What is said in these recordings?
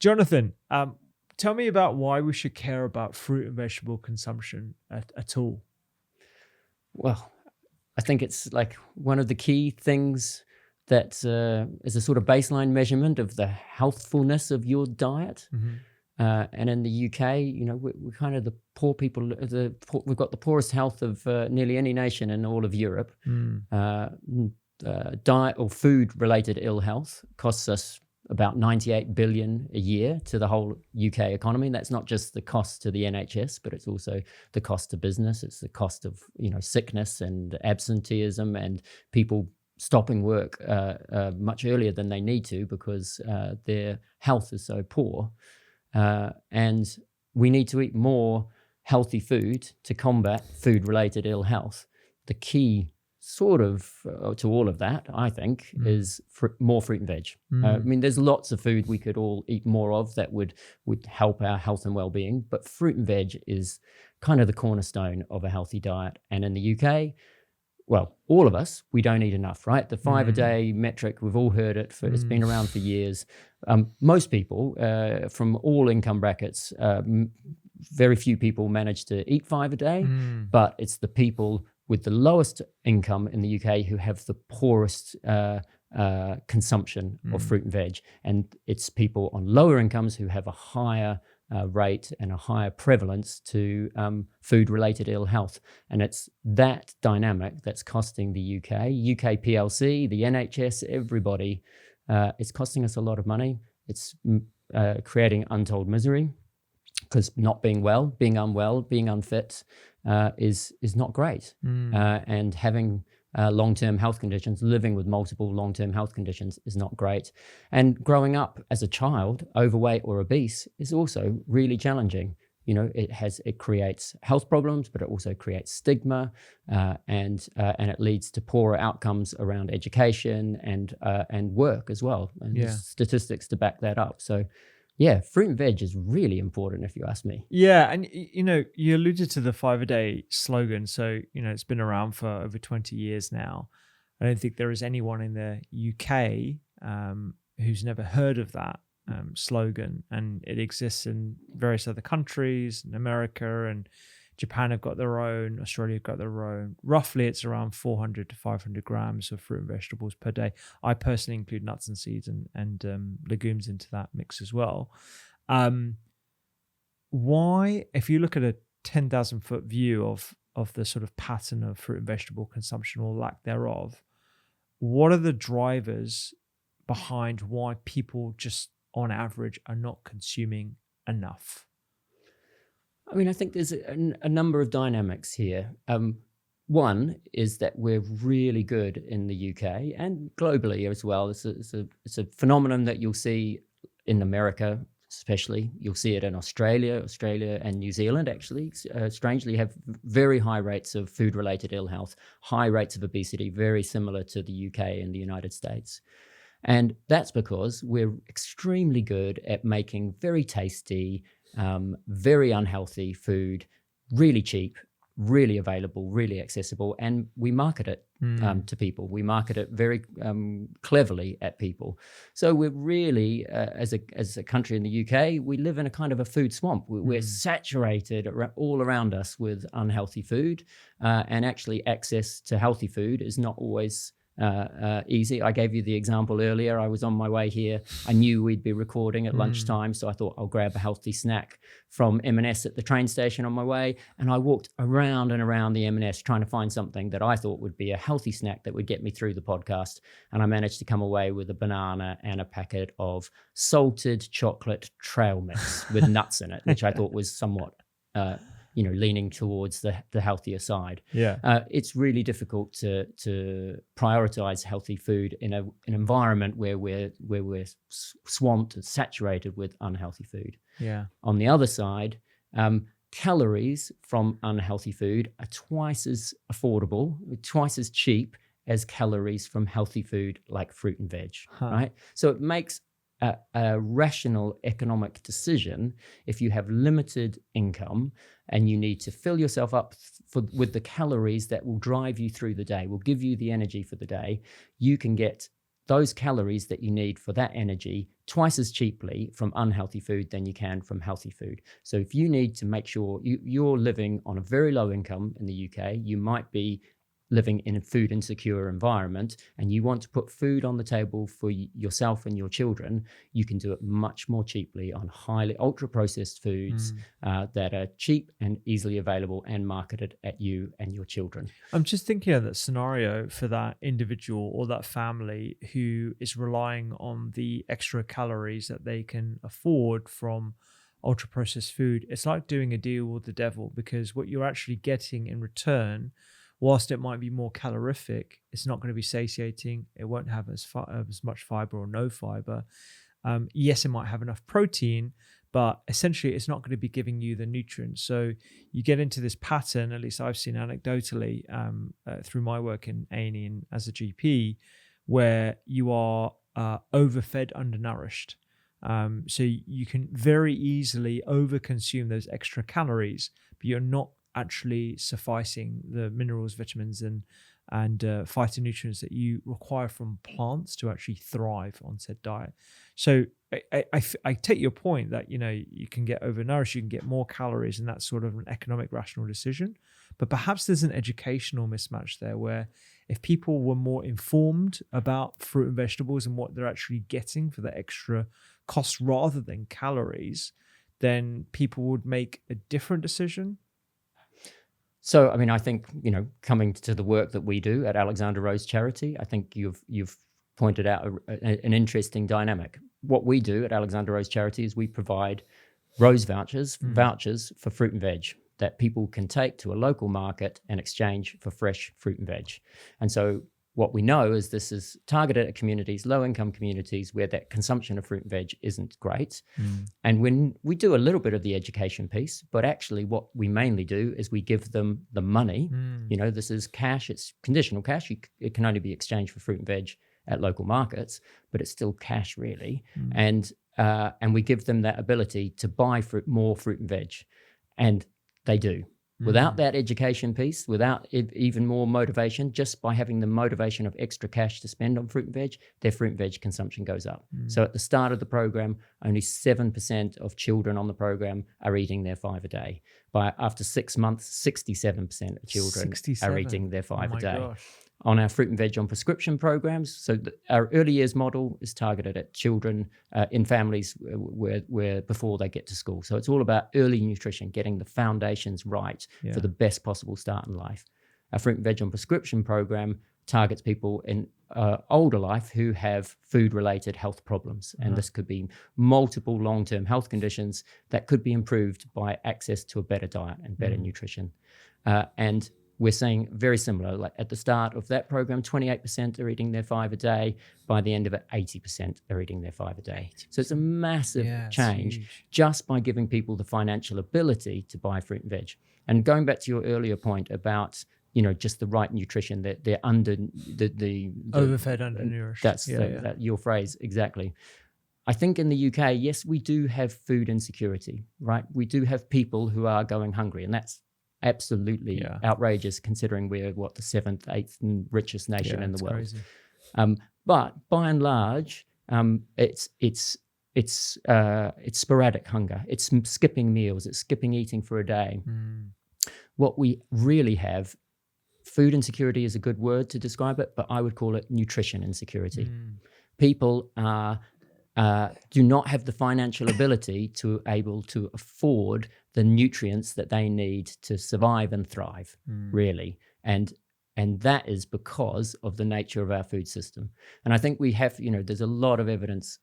Johnathan, tell me about why we should care about fruit and vegetable consumption at all. Well, I think it's like one of the key things that is a sort of baseline measurement of the healthfulness of your diet. Mm-hmm. And in the UK, you know, we're kind of the poor people. We've got the poorest health of nearly any nation in all of Europe. Diet or food-related ill health costs us about 98 billion a year to the whole UK economy. That's not just the cost to the NHS, but it's also the cost to business. It's the cost of, you know, sickness and absenteeism and people stopping work much earlier than they need to because their health is so poor. And we need to eat more healthy food to combat food-related ill health. The key sort of to all of that, I think, is more fruit and veg. I mean, there's lots of food we could all eat more of that would help our health and well-being, but fruit and veg is kind of the cornerstone of a healthy diet. And in the UK, well, all of us, we don't eat enough, right? The 5 a day metric, we've all heard it. It's been around for years. Most people from all income brackets, very few people manage to eat 5 a day, but it's the people with the lowest income in the UK who have the poorest consumption of fruit and veg. And it's people on lower incomes who have a higher rate and a higher prevalence to food-related ill health. And it's that dynamic that's costing the UK PLC, the NHS, everybody. It's costing us a lot of money. It's creating untold misery because not being well, being unwell, being unfit is not great. And having long-term health conditions, living with multiple long-term health conditions is not great. And growing up as a child, overweight or obese, is also really challenging. You know, it creates health problems, but it also creates stigma, and it leads to poorer outcomes around education and work as well. And there's statistics to back that up. So yeah, fruit and veg is really important if you ask me. Yeah, and you know, you alluded to the 5 a day slogan. So, you know, it's been around for over 20 years now. I don't think there is anyone in the UK who's never heard of that slogan, and it exists in various other countries. In America and Japan have got their own, Australia have got their own. Roughly, it's around 400 to 500 grams of fruit and vegetables per day. I personally include nuts and seeds and legumes into that mix as well. Why, if you look at a 10,000 foot view of the sort of pattern of fruit and vegetable consumption or lack thereof, what are the drivers behind why people just on average are not consuming enough? I mean, I think there's a number of dynamics here. One is that we're really good in the UK and globally as well. It's a phenomenon that you'll see in America, especially. You'll see it in Australia and New Zealand, actually, strangely have very high rates of food-related ill health, high rates of obesity, very similar to the UK and the United States. And that's because we're extremely good at making very tasty, very unhealthy food, really cheap, really available, really accessible, and we market it to people. We market it very cleverly at people. So we're really, as a country in the UK, we live in a kind of a food swamp. We're saturated all around us with unhealthy food, and actually access to healthy food is not always easy. I gave you the example earlier. I was on my way here. I knew we'd be recording at lunchtime, so I thought I'll grab a healthy snack from M&S at the train station on my way. And I walked around and around the M&S trying to find something that I thought would be a healthy snack that would get me through the podcast. And I managed to come away with a banana and a packet of salted chocolate trail mix with nuts in it, which I thought was somewhat leaning towards the healthier side. It's really difficult to prioritize healthy food in an environment where we're swamped and saturated with unhealthy food. On the other side, calories from unhealthy food are twice as affordable, twice as cheap as calories from healthy food like fruit and veg, right? So it makes a rational economic decision. If you have limited income and you need to fill yourself up with the calories that will drive you through the day, will give you the energy for the day, you can get those calories that you need for that energy twice as cheaply from unhealthy food than you can from healthy food. So if you need to make sure you're living on a very low income in the UK, you might be living in a food insecure environment, and you want to put food on the table for yourself and your children, you can do it much more cheaply on highly ultra processed foods that are cheap and easily available and marketed at you and your children. I'm just thinking of that scenario for that individual or that family who is relying on the extra calories that they can afford from ultra processed food. It's like doing a deal with the devil, because what you're actually getting in return, whilst it might be more calorific, it's not going to be satiating. It won't have as much fiber or no fiber. Yes, it might have enough protein, but essentially it's not going to be giving you the nutrients. So you get into this pattern, at least I've seen anecdotally through my work in A&E and as a GP, where you are overfed, undernourished. So you can very easily overconsume those extra calories, but you're not actually sufficing the minerals, vitamins, and phytonutrients that you require from plants to actually thrive on said diet. So I take your point that, you know, you can get overnourished, you can get more calories, and that's sort of an economic rational decision. But perhaps there's an educational mismatch there, where if people were more informed about fruit and vegetables and what they're actually getting for the extra cost rather than calories, then people would make a different decision. So, I mean, I think, you know, coming to the work that we do at Alexandra Rose Charity, I think you've pointed out an interesting dynamic. What we do at Alexandra Rose Charity is we provide Rose Vouchers, vouchers for fruit and veg that people can take to a local market and exchange for fresh fruit and veg. And so what we know is this is targeted at communities, low-income communities, where that consumption of fruit and veg isn't great. And when we do a little bit of the education piece, but actually what we mainly do is we give them the money. You know, this is cash, it's conditional cash. It can only be exchanged for fruit and veg at local markets, but it's still cash really. And we give them that ability to buy more fruit and veg. And they do. Without that education piece, without even more motivation, just by having the motivation of extra cash to spend on fruit and veg, their fruit and veg consumption goes up. So at the start of the program, only 7% of children on the program are eating their 5 a day. After 6 months, 67% of children are eating their 5 a day. Gosh. On our fruit and veg on prescription programs, so our early years model is targeted at children in families where before they get to school. So it's all about early nutrition, getting the foundations right for the best possible start in life. Our fruit and veg on prescription program targets people in older life who have food-related health problems. And this could be multiple long-term health conditions that could be improved by access to a better diet and better nutrition. And we're seeing very similar. Like at the start of that program, 28% are eating their 5 a day. By the end of it, 80% are eating their 5 a day. So it's a massive change just by giving people the financial ability to buy fruit and veg. And going back to your earlier point about, you know, just the right nutrition, that they're under the overfed, undernourished. That's your phrase exactly. I think in the UK, yes, we do have food insecurity, right? We do have people who are going hungry, and that's absolutely outrageous, considering we're the 7th, 8th richest nation in the world. Crazy. But by and large, it's sporadic hunger. It's skipping meals. It's skipping eating for a day. What we really have, food insecurity is a good word to describe it, but I would call it nutrition insecurity. People do not have the financial ability to able to afford the nutrients that they need to survive and thrive, really. And that is because of the nature of our food system. And I think we have, you know, there's a lot of evidence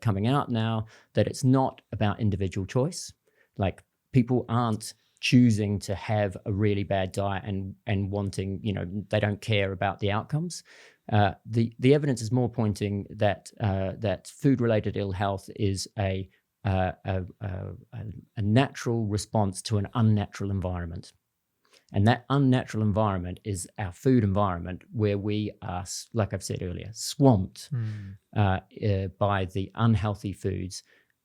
coming out now that it's not about individual choice. Like, people aren't choosing to have a really bad diet and wanting, you know, they don't care about the outcomes. The evidence is more pointing that that food-related ill health is a natural response to an unnatural environment. And that unnatural environment is our food environment, where we are, like I've said earlier, swamped by the unhealthy foods,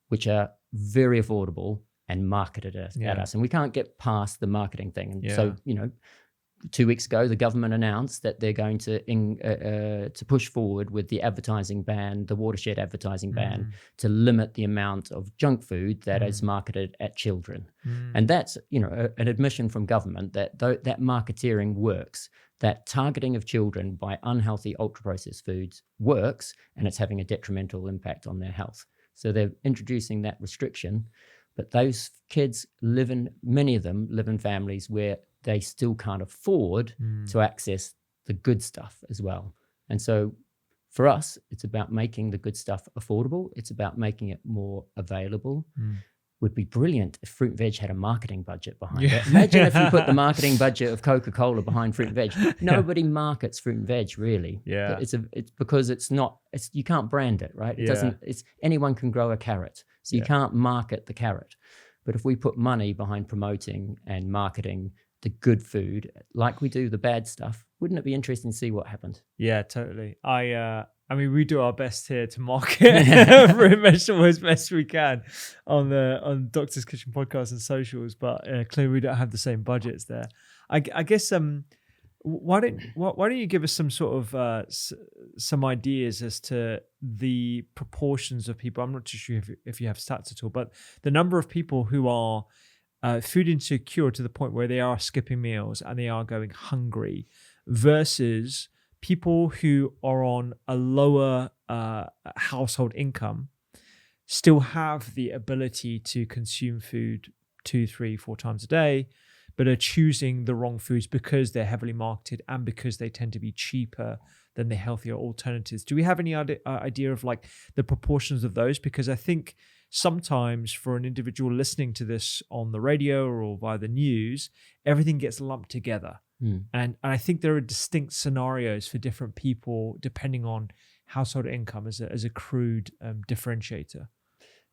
which are very affordable and marketed at us. And we can't get past the marketing thing. And so, you know, 2 weeks ago, the government announced that they're going to push forward with the advertising ban, the watershed advertising ban, to limit the amount of junk food that is marketed at children. And that's, an admission from government that that marketeering works, that targeting of children by unhealthy ultra-processed foods works, and it's having a detrimental impact on their health. So they're introducing that restriction, but those kids many of them live in families where they still can't afford to access the good stuff as well. And so for us, it's about making the good stuff affordable. It's about making it more available. Would be brilliant if Fruit Veg had a marketing budget behind it. Imagine if you put the marketing budget of Coca-Cola behind Fruit Veg. Nobody markets Fruit and Veg, really. Yeah. It's because you can't brand it, right? It doesn't. It's anyone can grow a carrot, so you can't market the carrot. But if we put money behind promoting and marketing the good food, like we do the bad stuff, wouldn't it be interesting to see what happened? Yeah, totally. I mean, we do our best here to market fruit and vegetables as best we can on Doctor's Kitchen podcast and socials, but clearly we don't have the same budgets there. I guess why don't you give us some sort of some ideas as to the proportions of people? I'm not too sure if you have stats at all, but the number of people who are food insecure to the point where they are skipping meals and they are going hungry versus people who are on a lower household income still have the ability to consume food 2, 3, 4 times a day, but are choosing the wrong foods because they're heavily marketed and because they tend to be cheaper than the healthier alternatives. Do we have any idea of like the proportions of those? Because I think sometimes for an individual listening to this on the radio or via the news, everything gets lumped together. And I think there are distinct scenarios for different people depending on household income as a crude differentiator.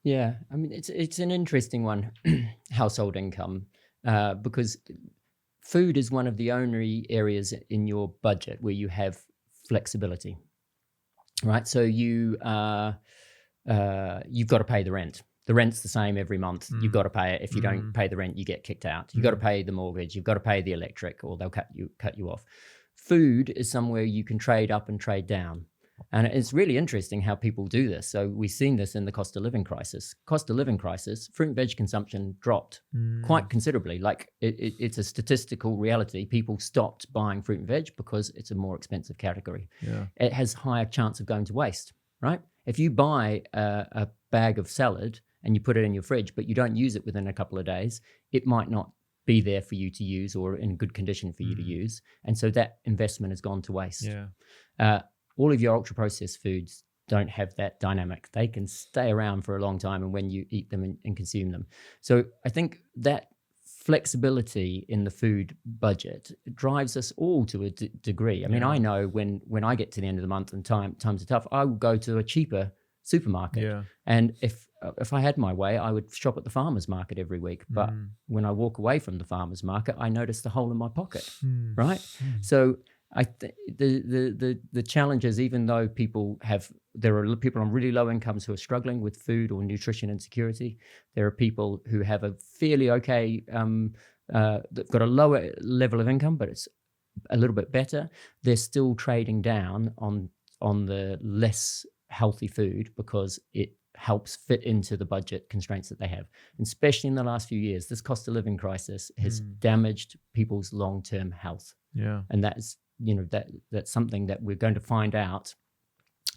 Yeah, I mean, it's an interesting one, household income, because food is one of the only areas in your budget where you have flexibility, right? So you've got to pay the rent. The rent's the same every month. You've got to pay it. If you don't pay the rent, you get kicked out. You've got to pay the mortgage. You've got to pay the electric, or they'll cut you off. Food is somewhere you can trade up and trade down. And it's really interesting how people do this. So we've seen this in the cost of living crisis. Cost of living crisis, fruit and veg consumption dropped quite considerably. Like it's a statistical reality. People stopped buying fruit and veg because it's a more expensive category. Yeah. It has higher chance of going to waste, right? If you buy a bag of salad and you put it in your fridge, but you don't use it within a couple of days, it might not be there for you to use or in good condition for you to use. And so that investment has gone to waste. Yeah. All of your ultra-processed foods don't have that dynamic. They can stay around for a long time and when you eat them and consume them. So I think that flexibility in the food budget drives us all to a degree. I mean, I know when I get to the end of the month and times are tough, I will go to a cheaper supermarket. Yeah. And if I had my way, I would shop at the farmer's market every week. But when I walk away from the farmer's market, I notice the hole in my pocket, right? So I think the challenge is, even though there are people on really low incomes who are struggling with food or nutrition insecurity, there are people who have a fairly okay, they've got a lower level of income, but it's a little bit better. They're still trading down on the less healthy food because it helps fit into the budget constraints that they have. And especially in the last few years, this cost of living crisis has damaged people's long-term health. Yeah. And that's something that we're going to find out.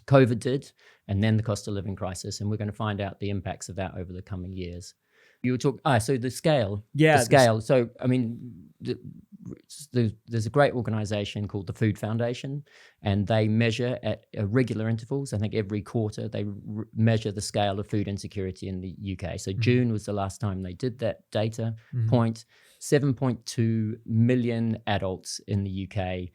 COVID did, and then the cost of living crisis, and we're going to find out the impacts of that over the coming years. You were talking, so the scale. Yeah. The scale. So, I mean, there's a great organization called the Food Foundation, and they measure at regular intervals. I think every quarter they measure the scale of food insecurity in the UK. So June was the last time they did that data point. 7.2 million adults in the UK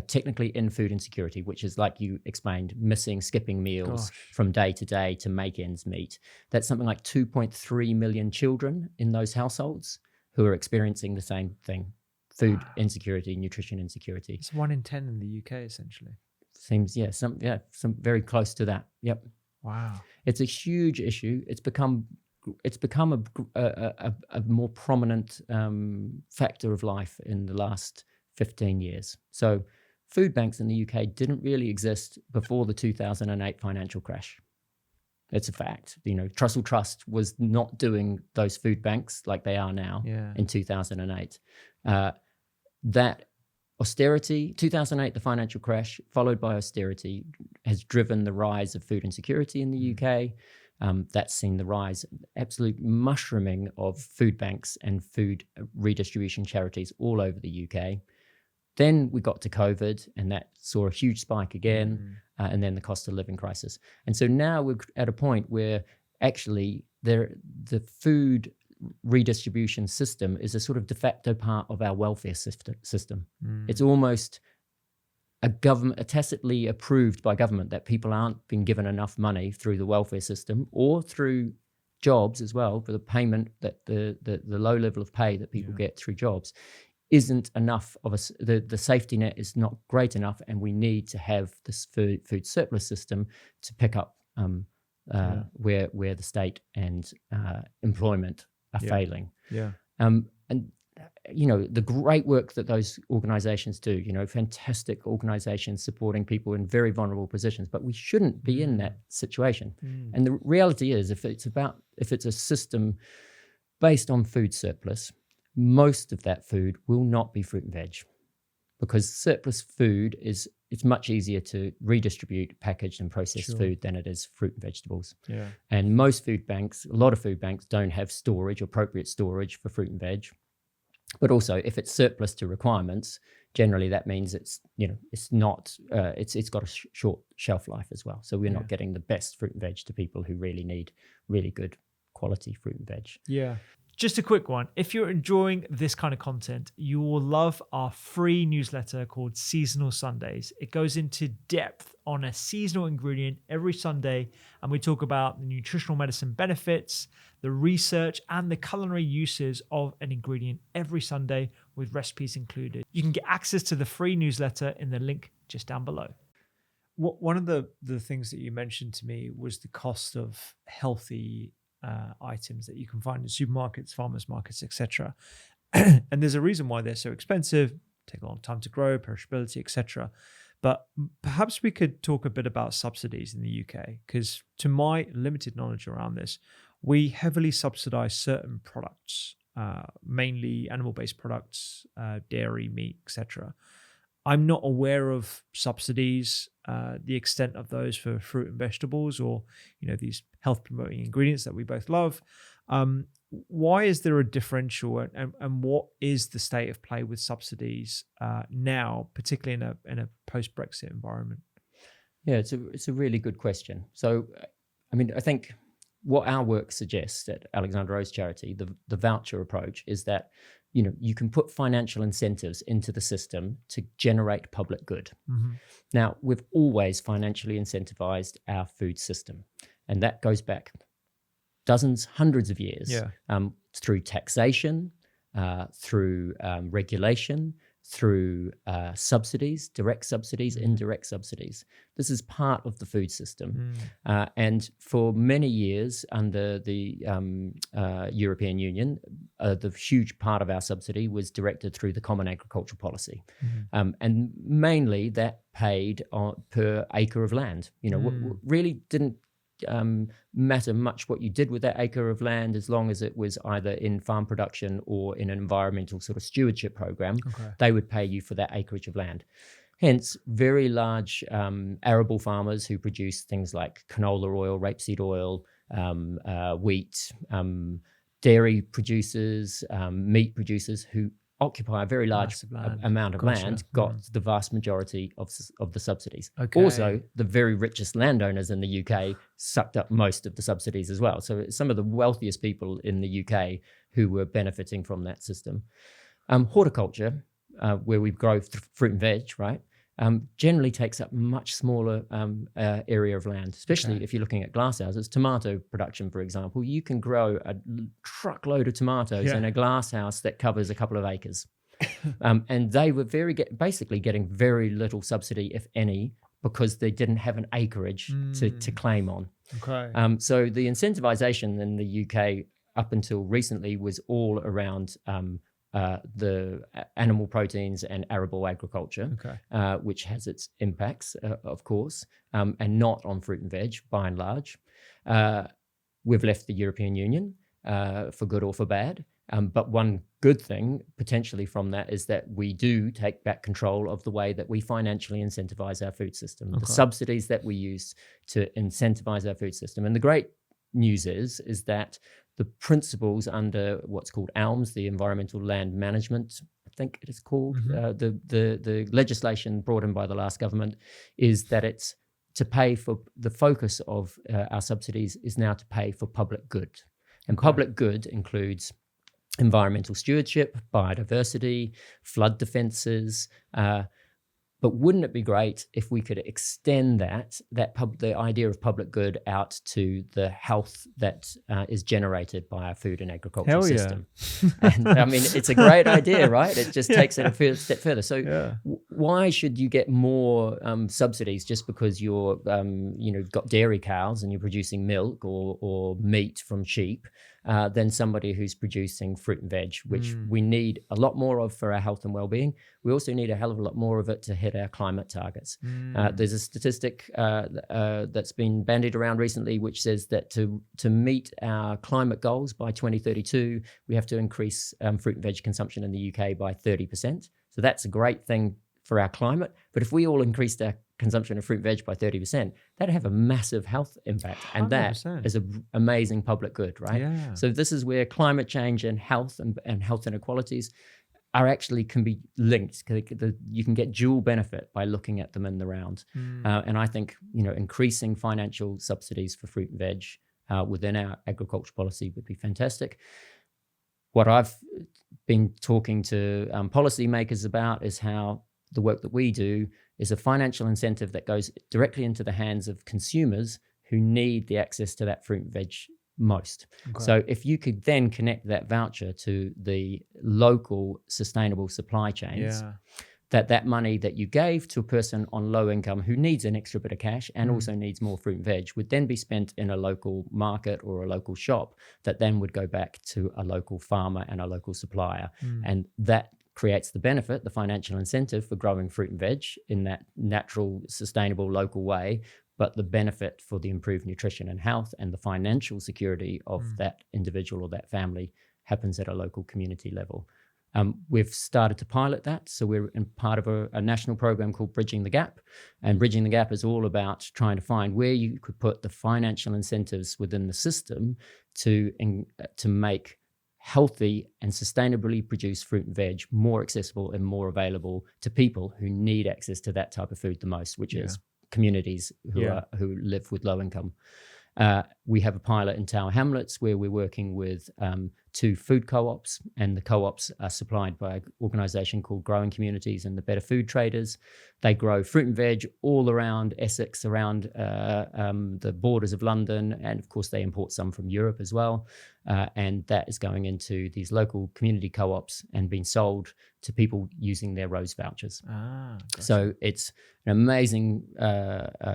technically in food insecurity, which is, like you explained, skipping meals from day to day to make ends meet. That's something like 2.3 million children in those households who are experiencing the same thing: food insecurity, nutrition insecurity. It's 1 in 10 in the UK, essentially. Seems, some very close to that. Yep. Wow. It's a huge issue. It's become it's become a more prominent factor of life in the last 15 years. So food banks in the UK didn't really exist before the 2008 financial crash. It's a fact. Trussell Trust was not doing those food banks like they are now in 2008. That austerity, 2008, the financial crash, followed by austerity, has driven the rise of food insecurity in the UK. That's seen the rise, absolute mushrooming of food banks and food redistribution charities all over the UK. Then we got to COVID, and that saw a huge spike again, and then the cost of living crisis. And so now we're at a point where actually the food redistribution system is a sort of de facto part of our welfare system. It's almost a tacitly approved by government that people aren't being given enough money through the welfare system or through jobs as well, for the payment that the low level of pay that people get through jobs isn't enough of the safety net is not great enough, and we need to have this food surplus system to pick up where the state and employment are failing. And the great work that those organizations do, fantastic organizations supporting people in very vulnerable positions, but we shouldn't be in that situation. And the reality is, if it's a system based on food surplus, most of that food will not be fruit and veg, because surplus food it's much easier to redistribute packaged and processed food than it is fruit and vegetables. And most food banks, a lot of food banks, don't have storage, appropriate storage for fruit and veg. But also, if it's surplus to requirements, generally that means it's got a short shelf life as well. So we're not getting the best fruit and veg to people who really need really good quality fruit and veg. Just a quick one. If you're enjoying this kind of content, you will love our free newsletter called Seasonal Sundays. It goes into depth on a seasonal ingredient every Sunday, and we talk about the nutritional medicine benefits, the research, and the culinary uses of an ingredient every Sunday, with recipes included. You can get access to the free newsletter in the link just down below. One of the things that you mentioned to me was the cost of healthy items that you can find in supermarkets, farmers markets, etc. And there's a reason why they're so expensive, take a long time to grow, perishability, etc. But perhaps we could talk a bit about subsidies in the UK, because to my limited knowledge around this, we heavily subsidize certain products, mainly animal-based products, dairy, meat, etc. I'm not aware of subsidies, the extent of those for fruit and vegetables, or these health promoting ingredients that we both love. Why is there a differential, and what is the state of play with subsidies now, particularly in a post-Brexit environment? Yeah, it's a really good question. So, I think what our work suggests at Alexandra Rose Charity, the voucher approach, is that you can put financial incentives into the system to generate public good. Now, we've always financially incentivized our food system, and that goes back dozens, hundreds of years, through taxation, through regulation, through subsidies, direct subsidies, indirect subsidies. This is part of the food system. And for many years under the European Union, the huge part of our subsidy was directed through the Common Agricultural Policy. And mainly that paid per acre of land. Really didn't matter much what you did with that acre of land, as long as it was either in farm production or in an environmental sort of stewardship program. They would pay you for that acreage of land. Hence, very large arable farmers who produce things like canola oil, rapeseed oil, wheat, dairy producers, meat producers who occupy a very large amount of land, got the vast majority of the subsidies. Also, the very richest landowners in the UK sucked up most of the subsidies as well. So some of the wealthiest people in the UK who were benefiting from that system. Horticulture, where we grow fruit and veg, right, generally takes up much smaller area of land, especially if you're looking at glasshouses. Tomato production, for example, you can grow a truckload of tomatoes in a glasshouse that covers a couple of acres. And they were basically getting very little subsidy, if any, because they didn't have an acreage to claim on. Okay. So the incentivization in the UK up until recently was all around the animal proteins and arable agriculture, which has its impacts, of course, and not on fruit and veg by and large. We've left the European Union for good or for bad. But one good thing potentially from that is that we do take back control of the way that we financially incentivize our food system, the subsidies that we use to incentivize our food system. And the great news is that the principles under what's called ALMS, the Environmental Land Management, I think it is called, the legislation brought in by the last government, is that it's to pay for the focus of our subsidies is now to pay for public good. And public good includes environmental stewardship, biodiversity, flood defenses. But wouldn't it be great if we could extend the idea of public good out to the health that is generated by our food and agriculture system? And I mean, it's a great idea, right? It just takes it a step further. So why should you get more subsidies just because you're, got dairy cows and you're producing milk or meat from sheep than somebody who's producing fruit and veg, which we need a lot more of for our health and well-being. We also need a hell of a lot more of it to hit our climate targets. There's a statistic that's been bandied around recently, which says that to meet our climate goals by 2032, we have to increase fruit and veg consumption in the UK by 30%. So that's a great thing for our climate. But if we all increased our consumption of fruit and veg by 30%, that'd have a massive health impact. And 100%. That is an amazing public good, right? Yeah. So this is where climate change and health and health inequalities can be linked. You can get dual benefit by looking at them in the round. And I think, increasing financial subsidies for fruit and veg within our agriculture policy would be fantastic. What I've been talking to policymakers about is how the work that we do is a financial incentive that goes directly into the hands of consumers who need the access to that fruit and veg most. So if you could then connect that voucher to the local sustainable supply chains, that money that you gave to a person on low income who needs an extra bit of cash and also needs more fruit and veg would then be spent in a local market or a local shop that then would go back to a local farmer and a local supplier. And that creates the benefit, the financial incentive for growing fruit and veg in that natural, sustainable, local way, but the benefit for the improved nutrition and health and the financial security of that individual or that family happens at a local community level. We've started to pilot that. So we're in part of a national program called Bridging the Gap. And Bridging the Gap is all about trying to find where you could put the financial incentives within the system to make healthy and sustainably produced fruit and veg more accessible and more available to people who need access to that type of food the most, which is communities who live with low income. We have a pilot in Tower Hamlets where we're working with 2 food co-ops, and the co-ops are supplied by an organisation called Growing Communities and the Better Food Traders. They grow fruit and veg all around Essex, around the borders of London, and of course they import some from Europe as well. And that is going into these local community co-ops and being sold to people using their Rose Vouchers. Gotcha. So it's an amazing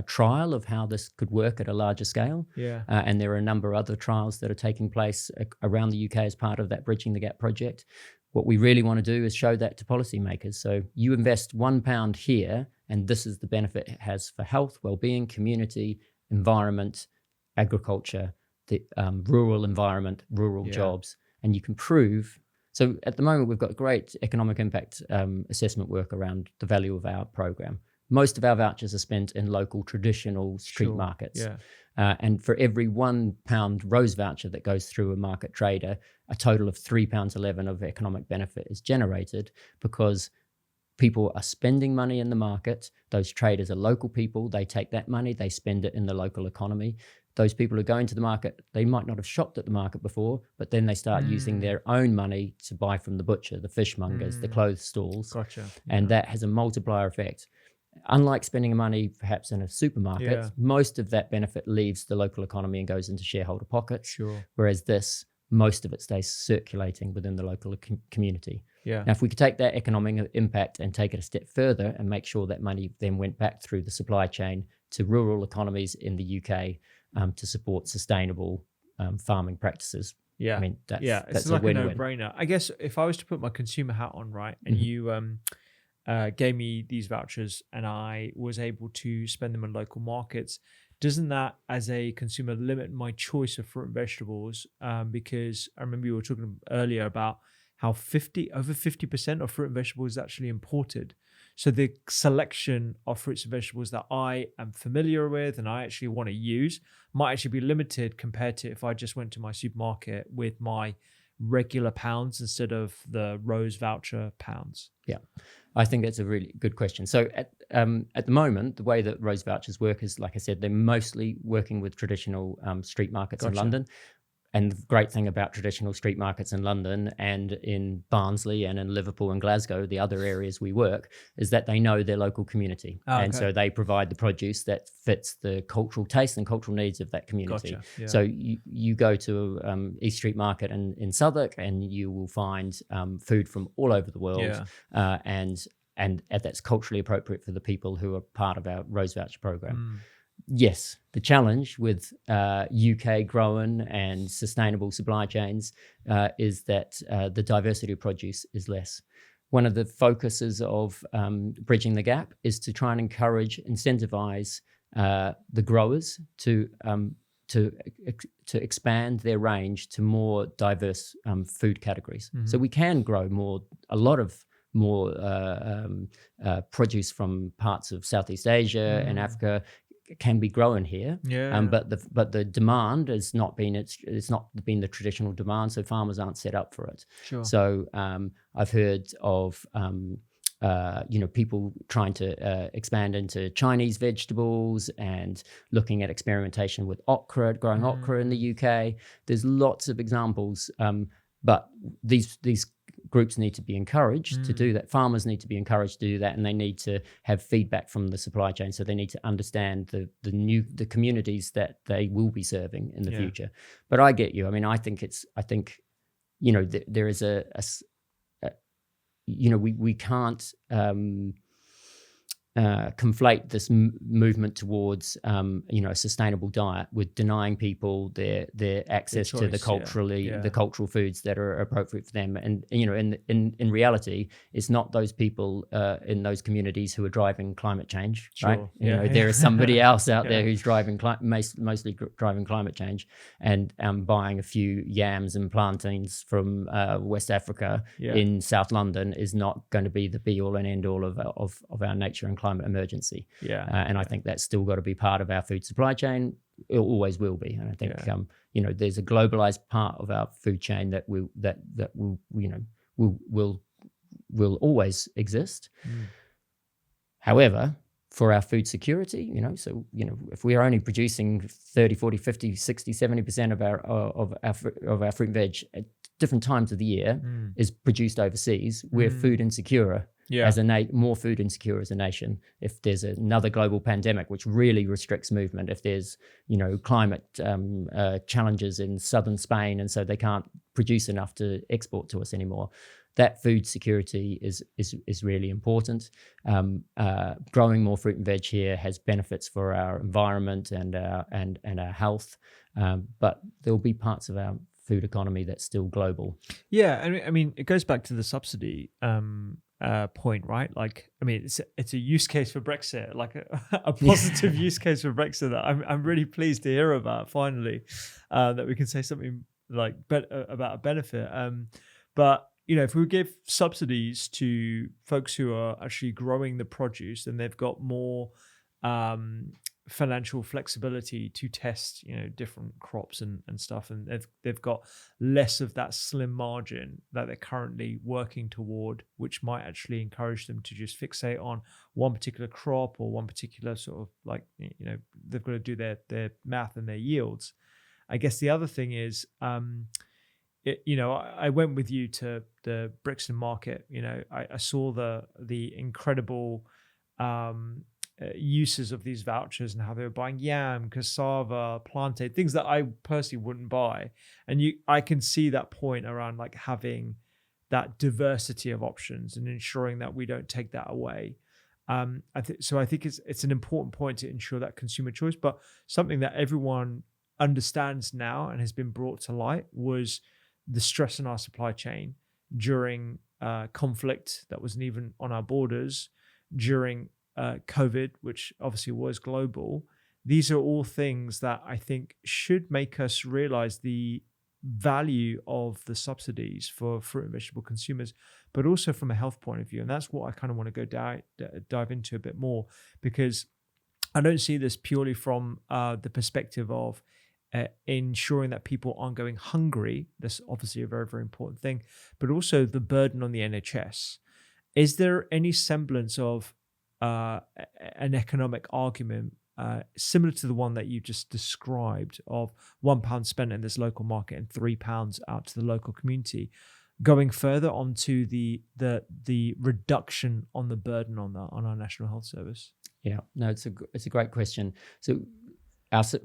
trial of how this could work at a larger scale. And there are a number of other trials that are taking place around the UK as part of that Bridging the Gap project. What we really want to do is show that to policymakers. So you invest £1 here, and this is the benefit it has for health, well-being, community, environment, agriculture, the rural environment, rural jobs, and you can prove. So at the moment, we've got great economic impact assessment work around the value of our program. Most of our vouchers are spent in local traditional street markets. And for every £1 Rose voucher that goes through a market trader, a total of £3.11 of economic benefit is generated because people are spending money in the market. Those traders are local people. They take that money, they spend it in the local economy. Those people who go into the market, they might not have shopped at the market before, but then they start using their own money to buy from the butcher, the fishmongers, the clothes stalls. And that has a multiplier effect. Unlike spending money perhaps in a supermarket, most of that benefit leaves the local economy and goes into shareholder pockets. Whereas this most of it stays circulating within the local community. Yeah. Now, if we could take that economic impact and take it a step further and make sure that money then went back through the supply chain to rural economies in the UK to support sustainable farming practices. Yeah. I mean, that's it's a like win-win. a no-brainer. I guess if I was to put my consumer hat on, right, and you gave me these vouchers and I was able to spend them in local markets, doesn't that, as a consumer, limit my choice of fruit and vegetables? Because I remember you were talking earlier about how over 50% of fruit and vegetables is actually imported. So the selection of fruits and vegetables that I am familiar with and I actually want to use might actually be limited compared to if I just went to my supermarket with my regular pounds instead of the Rose Voucher pounds. Yeah, I think that's a really good question. So at the moment, the way that Rose Vouchers work is, like I said, they're mostly working with traditional street markets in London. And the great thing about traditional street markets in London and in Barnsley and in Liverpool and Glasgow, the other areas we work, is that they know their local community. And so they provide the produce that fits the cultural taste and cultural needs of that community. Yeah. So you go to East Street Market in Southwark and you will find food from all over the world. And that's culturally appropriate for the people who are part of our Rose Voucher program. Yes, the challenge with UK growing and sustainable supply chains is that the diversity of produce is less. One of the focuses of Bridging the Gap is to try and incentivize the growers to expand their range to more diverse food categories. So we can grow a lot of more produce from parts of Southeast Asia and Africa. Can be grown here, but the demand has not been it's not been the traditional demand, so farmers aren't set up for it. So I've heard of people trying to expand into Chinese vegetables and looking at experimentation with okra, growing okra in the UK. There's lots of examples, but these groups need to be encouraged to do that. Farmers need to be encouraged to do that, and they need to have feedback from the supply chain. So they need to understand the communities that they will be serving in the future. But I get you. I mean, I think there is we can't conflate this movement towards a sustainable diet with denying people their access to the cultural foods that are appropriate for them. And in reality, it's not those people in those communities who are driving climate change, right? There is somebody else out there who's mostly driving climate change, and buying a few yams and plantains from West Africa in South London is not going to be the be all and end all of our nature and climate emergency. And I think that's still got to be part of our food supply chain. It always will be. And I think there's a globalized part of our food chain that will always exist. However, for our food security, if we are only producing 30, 40, 50, 60, 70% of our fruit and veg at different times of the year is produced overseas, we're food insecure. More food insecure as a nation. If there's another global pandemic which really restricts movement, if there's climate challenges in southern Spain, and so they can't produce enough to export to us anymore, that food security is really important. Growing more fruit and veg here has benefits for our environment and our health, but there will be parts of our food economy that's still global. I mean, it goes back to the subsidy point, right? Like, I mean, it's a use case for Brexit, like a positive use case for Brexit that I'm really pleased to hear about. Finally, that we can say something like about a benefit. But if we give subsidies to folks who are actually growing the produce, then they've got more financial flexibility to test different crops and stuff, and they've got less of that slim margin that they're currently working toward, which might actually encourage them to just fixate on one particular crop or one particular sort of they've got to do their math and their yields. I guess the other thing is I went with you to the Brixton market. I saw the incredible uses of these vouchers and how they were buying yam, cassava, plantain, things that I personally wouldn't buy. And I can see that point around like having that diversity of options and ensuring that we don't take that away. I think it's an important point to ensure that consumer choice, but something that everyone understands now and has been brought to light was the stress in our supply chain during conflict that wasn't even on our borders, during COVID, which obviously was global. These are all things that I think should make us realize the value of the subsidies for fruit and vegetable consumers, but also from a health point of view. And that's what I kind of want to go dive into a bit more, because I don't see this purely from the perspective of ensuring that people aren't going hungry. That's obviously a very, very important thing, but also the burden on the NHS. Is there any semblance of an economic argument similar to the one that you just described of £1 spent in this local market and £3 out to the local community, going further onto the reduction on the burden on our National Health Service? Yeah, no, it's a great question. So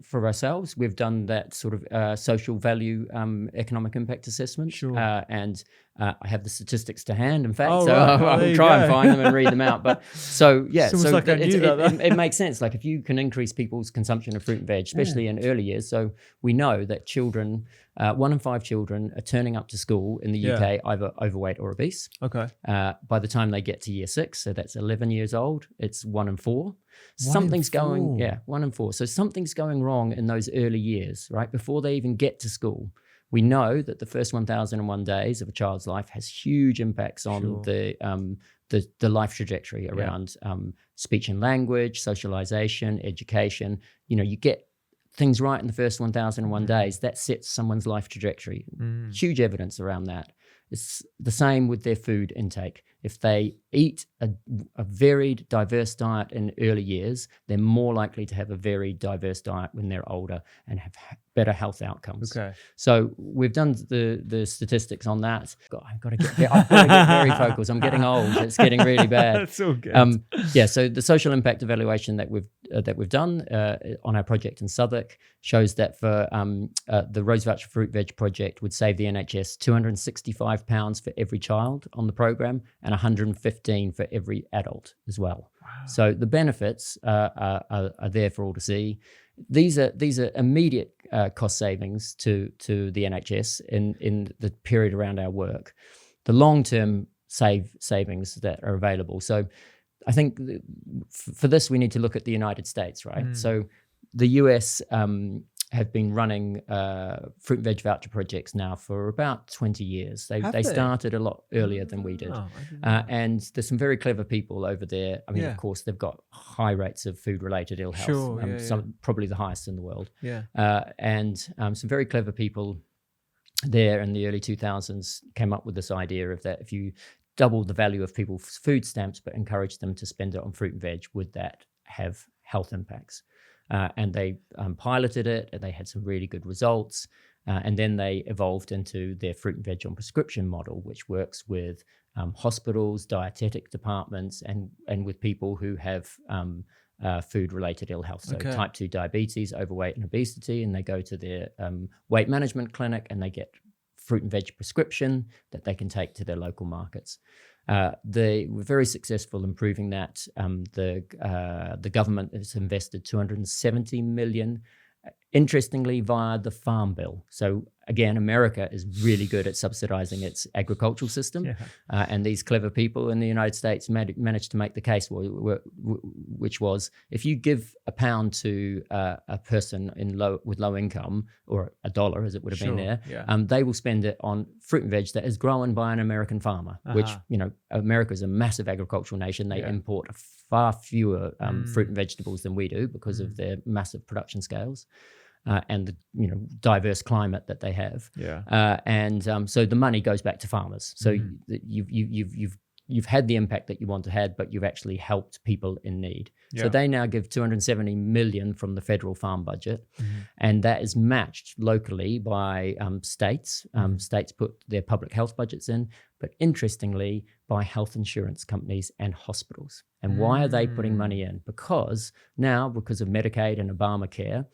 for ourselves, we've done that sort of social value economic impact assessment. Sure. And I have the statistics to hand, in fact, Oh, so right. I'll try and find them and read them out. But so, yeah, so like it makes sense. Like if you can increase people's consumption of fruit and veg, especially in early years. So we know that children, 1 in 5 children are turning up to school in the UK either overweight or obese. Okay. By the time they get to year 6, so that's 11 years old, it's 1 in 4. 1 in 4. 1 in 4. So something's going wrong in those early years, right? Before they even get to school. We know that the first 1,001 days of a child's life has huge impacts on the life trajectory around speech and language, socialization, education. You know, you get things right in the first 1,001 days, that sets someone's life trajectory. Huge evidence around that. It's the same with their food intake. If they eat a varied, diverse diet in early years, they're more likely to have a very diverse diet when they're older and have better health outcomes. Okay. So we've done the statistics on that. I've got to get very focused. I'm getting old. It's getting really bad. That's all good. So the social impact evaluation that we've done on our project in Southwark shows that for the Rose Voucher Fruit Veg Project would save the NHS £265 for every child on the program and £115 for every adult as well. Wow. So the benefits are there for all to see. These are immediate cost savings to the NHS in the period around our work. The long-term savings that are available. So I think for this, we need to look at the United States, right? So the US have been running fruit and veg voucher projects now for about 20 years. They started a lot earlier than we did. And there's some very clever people over there. I mean, of course, they've got high rates of food-related ill health, some probably the highest in the world. And some very clever people there in the early 2000s came up with this idea of that if you double the value of people's food stamps but encourage them to spend it on fruit and veg, would that have health impacts? And they piloted it, and they had some really good results. And then they evolved into their fruit and veg on prescription model, which works with hospitals, dietetic departments, and with people who have food-related ill health. So type 2 diabetes, overweight and obesity, and they go to their weight management clinic and they get fruit and veg prescription that they can take to their local markets. They were very successful in proving that. The government has invested $270 million, interestingly, via the Farm Bill. So again, America is really good at subsidizing its agricultural system. And these clever people in the United States managed to make the case, which was, if you give £1 to a person with low income, or $1 as it would have been there, they will spend it on fruit and veg that is grown by an American farmer, which, you know, America is a massive agricultural nation. They import far fewer fruit and vegetables than we do because of their massive production scales. And the diverse climate that they have, and so the money goes back to farmers. So you've you've had the impact that you want to have, but you've actually helped people in need. Yeah. So they now give 270 million from the federal farm budget, and that is matched locally by states. States put their public health budgets in, but interestingly, by health insurance companies and hospitals. And why are they putting money in? Because of Medicaid and Obamacare,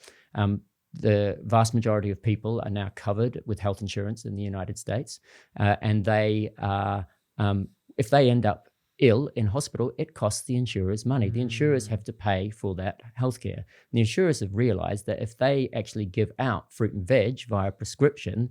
the vast majority of people are now covered with health insurance in the United States, and they are, if they end up ill in hospital, it costs the insurers money. The insurers have to pay for that healthcare. The insurers have realized that if they actually give out fruit and veg via prescription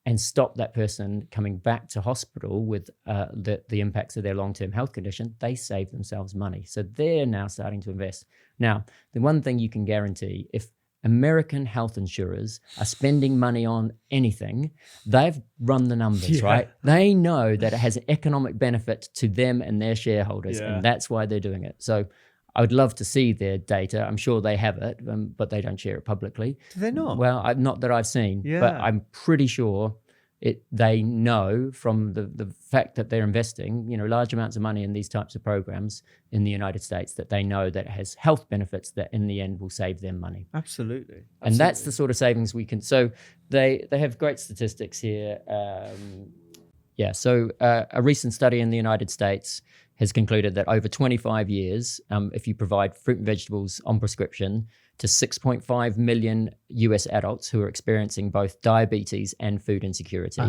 and stop that person coming back to hospital with the impacts of their long-term health condition, they save themselves money. So they're now starting to invest. Now, the one thing you can guarantee, if American health insurers are spending money on anything, they've run the numbers, right? They know that it has an economic benefit to them and their shareholders, and that's why they're doing it. So I would love to see their data. I'm sure they have it, but they don't share it publicly. Do they not? Well, not that I've seen, but I'm pretty sure they know from the fact that they're investing, large amounts of money in these types of programs in the United States, that they know that it has health benefits that in the end will save them money. Absolutely. And that's the sort of savings we can. So they have great statistics here. So a recent study in the United States has concluded that over 25 years, if you provide fruit and vegetables on prescription to 6.5 million US adults who are experiencing both diabetes and food insecurity,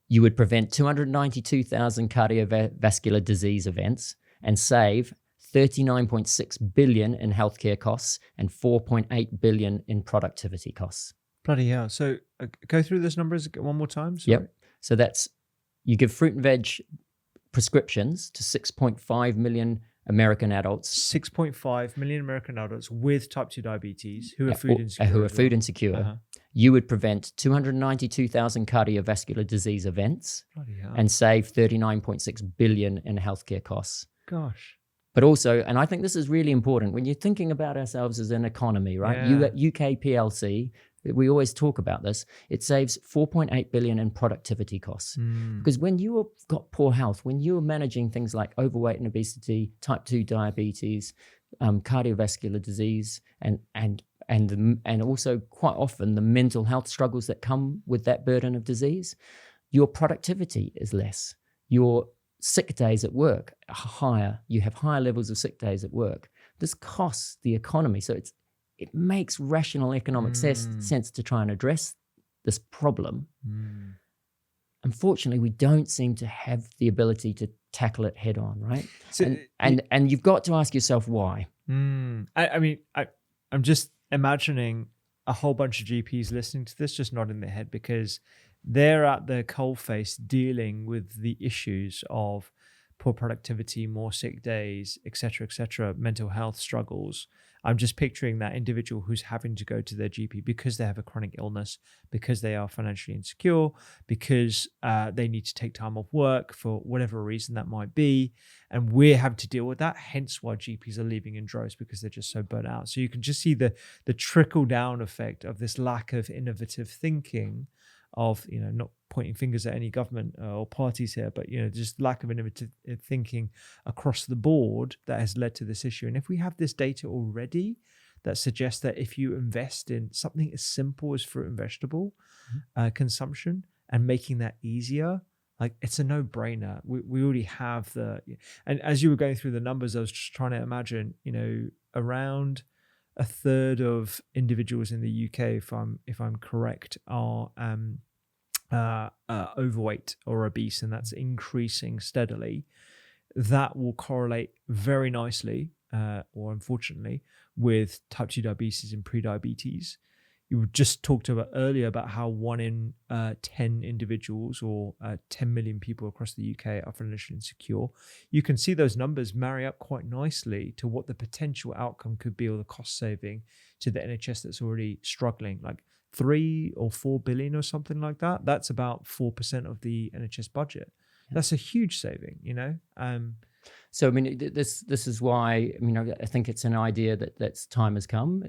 you would prevent 292,000 cardiovascular disease events and save 39.6 billion in healthcare costs and 4.8 billion in productivity costs. Bloody hell. So go through those numbers one more time. Sorry. Yep. So that's, you give fruit and veg prescriptions to 6.5 million American adults. 6.5 million American adults with type 2 diabetes who are food insecure. You would prevent 292,000 cardiovascular disease events Bloody hell. And save 39.6 billion in healthcare costs. Gosh. But also, and I think this is really important, when you're thinking about ourselves as an economy, right? UK PLC, we always talk about this, it saves 4.8 billion in productivity costs. Because when you've got poor health, when you're managing things like overweight and obesity, type 2 diabetes, cardiovascular disease, and also quite often the mental health struggles that come with that burden of disease, your productivity is less. Your sick days at work are higher. You have higher levels of sick days at work. This costs the economy. So it makes rational economic sense to try and address this problem. Unfortunately, we don't seem to have the ability to tackle it head on, right? So, and you've got to ask yourself why. I'm just imagining a whole bunch of GPs listening to this just nodding their head because they're at the coalface dealing with the issues of poor productivity, more sick days, et cetera, mental health struggles. I'm just picturing that individual who's having to go to their GP because they have a chronic illness, because they are financially insecure, because they need to take time off work for whatever reason that might be. And we're having to deal with that, hence why GPs are leaving in droves because they're just so burnt out. So you can just see the trickle down effect of this lack of innovative thinking of, not pointing fingers at any government or parties here, but, just lack of innovative thinking across the board that has led to this issue. And if we have this data already that suggests that if you invest in something as simple as fruit and vegetable consumption and making that easier, like it's a no-brainer. We already have and as you were going through the numbers, I was just trying to imagine, around a third of individuals in the UK, if I'm correct, are overweight or obese, and that's increasing steadily. That will correlate very nicely, or unfortunately, with type 2 diabetes and prediabetes. You just talked about earlier about how 1 in 10 individuals or 10 million people across the UK are financially insecure. You can see those numbers marry up quite nicely to what the potential outcome could be or the cost saving to the NHS that's already struggling, like 3 or 4 billion or something like that. That's about 4% of the NHS budget. That's a huge saving, So, this is why, I think it's an idea that's time has come.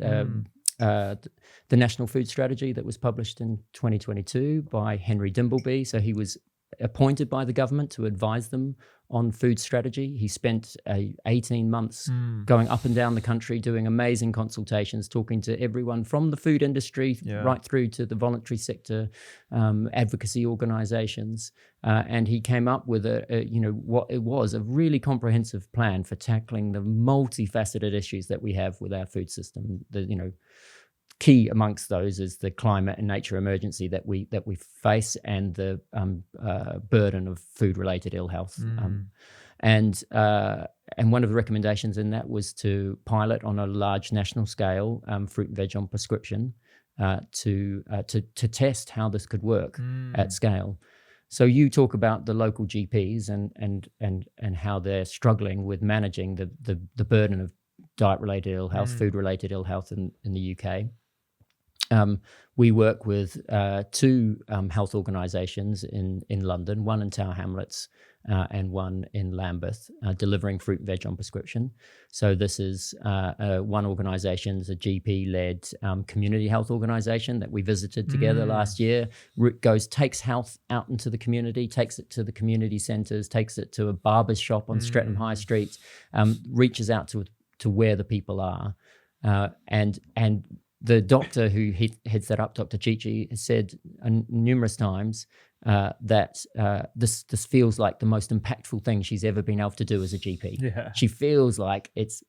The National Food Strategy that was published in 2022 by Henry Dimbleby. So he was appointed by the government to advise them on food strategy. He spent 18 months going up and down the country doing amazing consultations, talking to everyone from the food industry right through to the voluntary sector, advocacy organizations. And he came up with what it was a really comprehensive plan for tackling the multifaceted issues that we have with our food system. Key amongst those is the climate and nature emergency that we face, and the burden of food-related ill health. And one of the recommendations in that was to pilot on a large national scale fruit and veg on prescription to test how this could work at scale. So you talk about the local GPs and how they're struggling with managing the burden of diet-related ill health, food-related ill health in the UK. We work with two health organisations in London, one in Tower Hamlets and one in Lambeth, delivering fruit and veg on prescription. So this is one organisation is a GP-led community health organisation that we visited together last year. Takes health out into the community, takes it to the community centres, takes it to a barber's shop on Streatham High Street, reaches out to where the people are, and the doctor who heads that up, Dr. Chichi, has said numerous times that this feels like the most impactful thing she's ever been able to do as a GP. Yeah. She feels like it's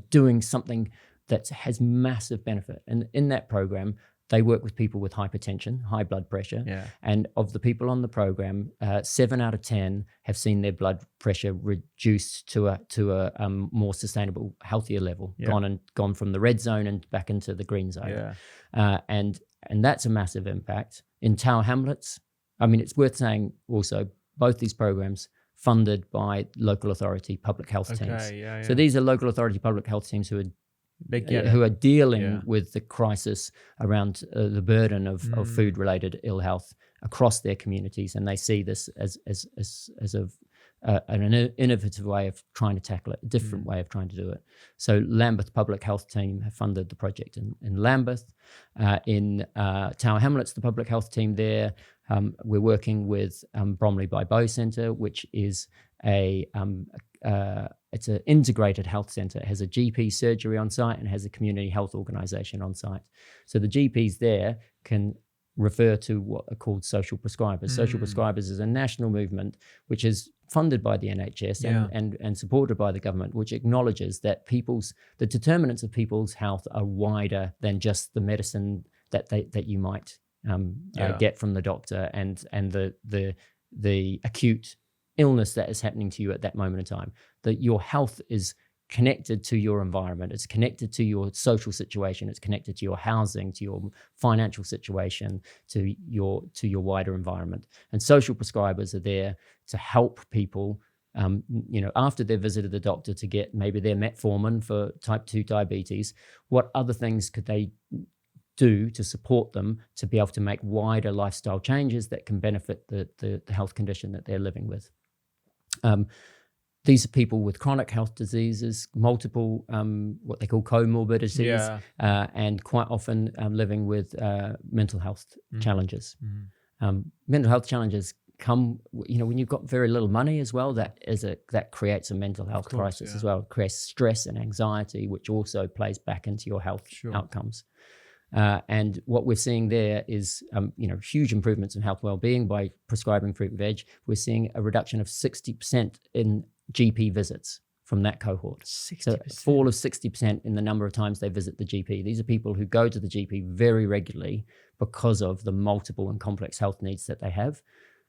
doing something that has massive benefit. And in that program, they work with people with hypertension, high blood pressure. Yeah. And of the people on the program, 7 out of 10 have seen their blood pressure reduced to a more sustainable, healthier level, gone from the red zone and back into the green zone. Yeah. And that's a massive impact. In Tower Hamlets, I mean, it's worth saying also, both these programs funded by local authority public health teams. Yeah. So these are local authority public health teams who are dealing with the crisis around the burden of food-related ill health across their communities, and they see this as an innovative way of trying to tackle it, a different way of trying to do it. So Lambeth Public Health Team have funded the project in Lambeth. In Tower Hamlets, the public health team there, we're working with Bromley by Bow Centre, which is it's an integrated health centre. It has a GP surgery on site and has a community health organisation on site. So the GPs there can refer to what are called social prescribers. Social prescribers is a national movement which is funded by the NHS and supported by the government, which acknowledges that the determinants of people's health are wider than just the medicine that you might get from the doctor and the acute illness that is happening to you at that moment in time. That your health is connected to your environment, it's connected to your social situation, it's connected to your housing, to your financial situation, to your wider environment. And social prescribers are there to help people after they've visited the doctor to get maybe their metformin for type 2 diabetes, what other things could they do to support them to be able to make wider lifestyle changes that can benefit the health condition that they're living with. These are people with chronic health diseases, multiple what they call comorbidities, and quite often living with mental health challenges. Mental health challenges come, when you've got very little money as well, that creates a mental health crisis as well. It creates stress and anxiety, which also plays back into your health outcomes. And what we're seeing there is, huge improvements in health well-being by prescribing fruit and veg. We're seeing a reduction of 60% in GP visits from that cohort. 60%. So a fall of 60% in the number of times they visit the GP. These are people who go to the GP very regularly because of the multiple and complex health needs that they have.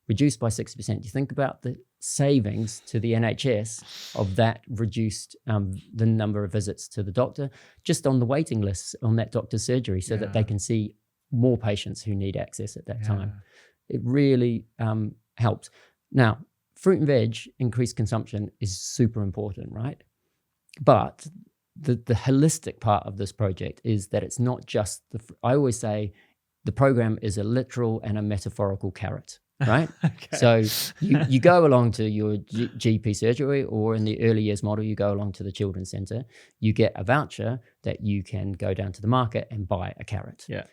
Reduced by 60%. You think about the savings to the NHS of that reduced the number of visits to the doctor, just on the waiting lists on that doctor's surgery, so that they can see more patients who need access at that time. It really helps. Now, fruit and veg increased consumption is super important, right? But the holistic part of this project is that it's not just I always say the program is a literal and a metaphorical carrot. Right? Okay. So you go along to your GP surgery, or in the early years model, you go along to the children's centre. You get a voucher that you can go down to the market and buy a carrot. Yeah.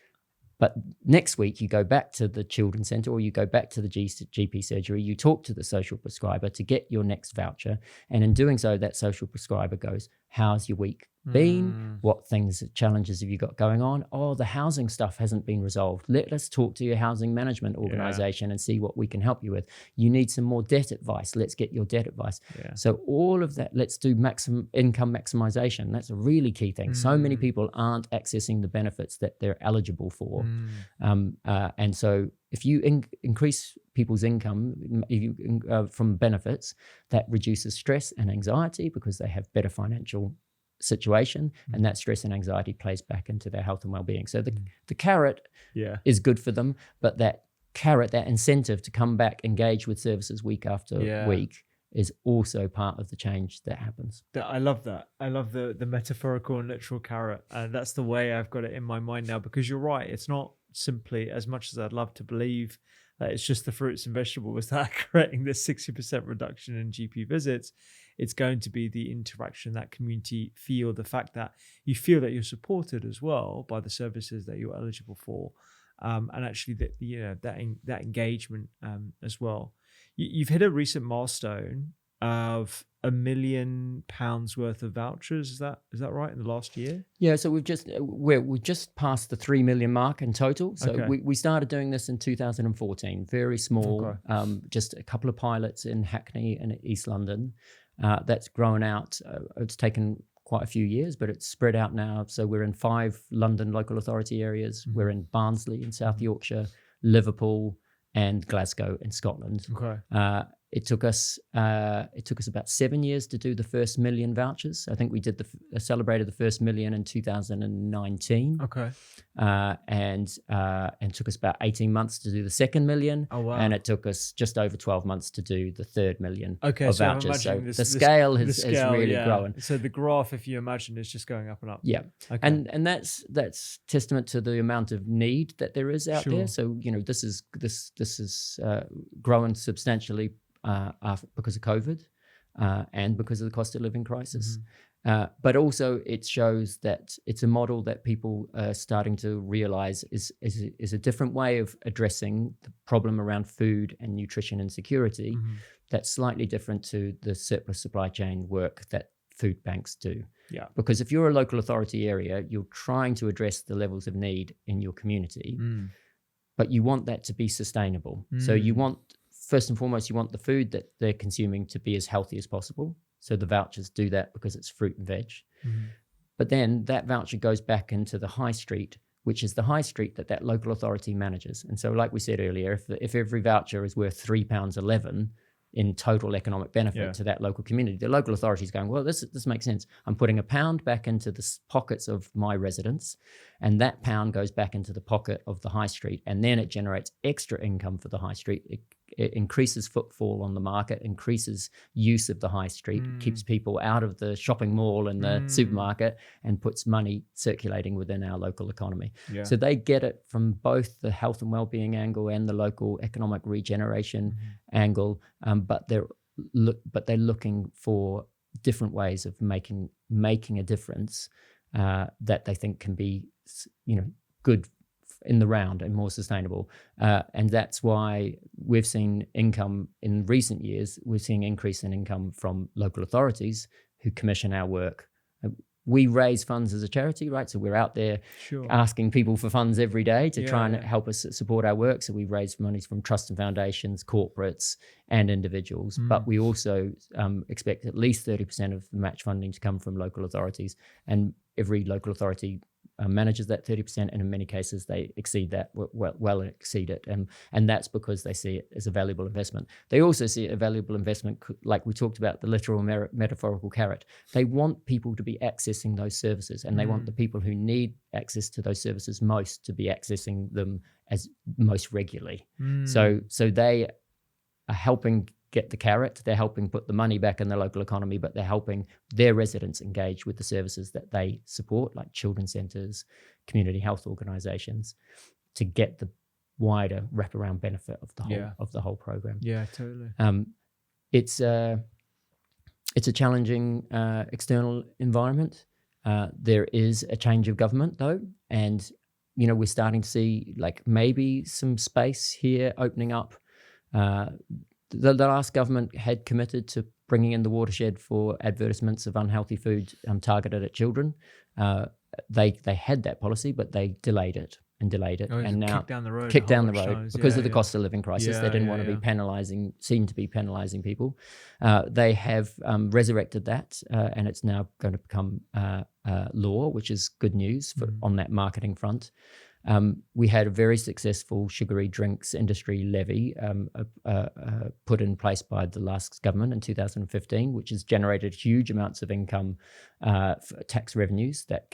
But next week, you go back to the children's centre or you go back to the GP surgery, you talk to the social prescriber to get your next voucher. And in doing so, that social prescriber goes, how's your week been? What challenges have you got going on? Oh, the housing stuff hasn't been resolved. Let's talk to your housing management organisation and see what we can help you with. You need some more debt advice. Let's get your debt advice. Yeah. So all of that, let's do income maximisation. That's a really key thing. So many people aren't accessing the benefits that they're eligible for. And so if you increase people's income from benefits, that reduces stress and anxiety because they have better financial situation, and that stress and anxiety plays back into their health and well-being. So the carrot is good for them, but that carrot, that incentive to come back, engage with services week after week, is also part of the change that happens. I love that. I love the metaphorical and literal carrot. And that's the way I've got it in my mind now, because you're right. It's not simply, as much as I'd love to believe that it's just the fruits and vegetables that are creating this 60% reduction in GP visits. It's going to be the interaction, that community feel, the fact that you feel that you're supported as well by the services that you're eligible for, and actually that engagement as well. You've hit a recent milestone of £1 million worth of vouchers. Is that right, in the last year? Yeah, so we've just passed the 3 million mark in total. So we started doing this in 2014, very small, just a couple of pilots in Hackney and East London. That's grown out. It's taken quite a few years, but it's spread out now. So we're in 5 London local authority areas. We're in Barnsley in South Yorkshire, Liverpool, and Glasgow in Scotland. It took us about 7 years to do the first 1 million vouchers. I think we did celebrated the first 1 million in 2019. And took us about 18 months to do the second 1 million. Oh, wow. And it took us just over 12 months to do the third 1 million of vouchers. So the scale has really grown. So the graph, if you imagine, is just going up and up. Yeah. And that's testament to the amount of need that there is out there. So, this is growing substantially because of COVID and because of the cost of living crisis. But also it shows that it's a model that people are starting to realize is a different way of addressing the problem around food and nutrition insecurity that's slightly different to the surplus supply chain work that food banks do. Yeah. Because if you're a local authority area, you're trying to address the levels of need in your community, but you want that to be sustainable. So you want, first and foremost, you want the food that they're consuming to be as healthy as possible. So the vouchers do that because it's fruit and veg. But then that voucher goes back into the high street, which is the high street that local authority manages. And so like we said earlier, if every voucher is worth £3.11 in total economic benefit to that local community, the local authority is going, well, this makes sense. I'm putting £1 back into the pockets of my residents, and that £1 goes back into the pocket of the high street, and then it generates extra income for the high street. It increases footfall on the market, increases use of the high street, keeps people out of the shopping mall and the supermarket, and puts money circulating within our local economy. Yeah. So they get it from both the health and well-being angle and the local economic regeneration angle, but they're looking for different ways of making a difference that they think can be, good in the round and more sustainable. And that's why we've seen income in recent years. We're seeing increase in income from local authorities who commission our work. We raise funds as a charity, right? So we're out there asking people for funds every day to try and help us support our work. So we raise monies from trusts and foundations, corporates, and individuals. But we also expect at least 30% of the match funding to come from local authorities. And every local authority manages that 30%, and in many cases they exceed that, well exceed it, and that's because they see it as a valuable investment. They also see it a valuable investment, like we talked about the literal metaphorical carrot. They want people to be accessing those services, and they want the people who need access to those services most to be accessing them as most regularly. So they are helping get the carrot, they're helping put the money back in the local economy, but they're helping their residents engage with the services that they support, like children's centres, community health organisations, to get the wider wraparound benefit of the whole program. Yeah, totally. It's a challenging external environment. There is a change of government though, and we're starting to see like maybe some space here opening up. The last government had committed to bringing in the watershed for advertisements of unhealthy food targeted at children. They had that policy, but they delayed it, and now kicked down the road, because of the cost of living crisis. They didn't want to be seem to be penalizing people. They have resurrected that, and it's now going to become law, which is good news on that marketing front. We had a very successful sugary drinks industry levy put in place by the last government in 2015, which has generated huge amounts of income, tax revenues that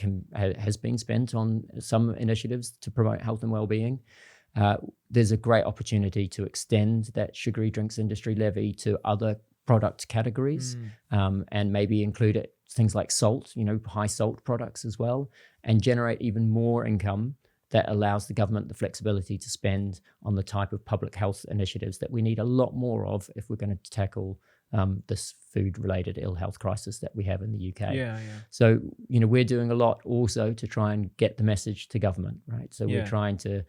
has been spent on some initiatives to promote health and well-being. There's a great opportunity to extend that sugary drinks industry levy to other product categories, and maybe include things like salt, high salt products as well, and generate even more income that allows the government the flexibility to spend on the type of public health initiatives that we need a lot more of if we're going to tackle this food-related ill health crisis that we have in the UK. So, we're doing a lot also to try and get the message to government, right? So we're trying to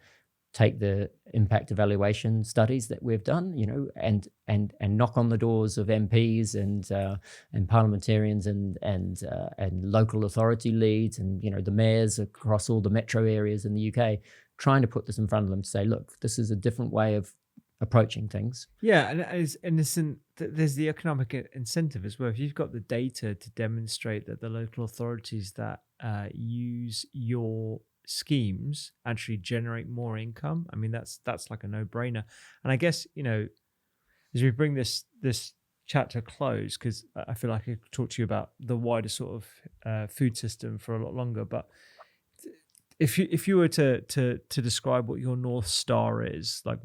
take the impact evaluation studies that we've done, and knock on the doors of MPs and parliamentarians and local authority leads and the mayors across all the metro areas in the UK, trying to put this in front of them to say, look, this is a different way of approaching things. Yeah, and there's the economic incentive as well. If you've got the data to demonstrate that the local authorities that use your schemes actually generate more income, I mean that's like a no-brainer. And I guess as we bring this chat to a close, because I feel like I could talk to you about the wider sort of food system for a lot longer, but if you were to describe what your North Star is, like I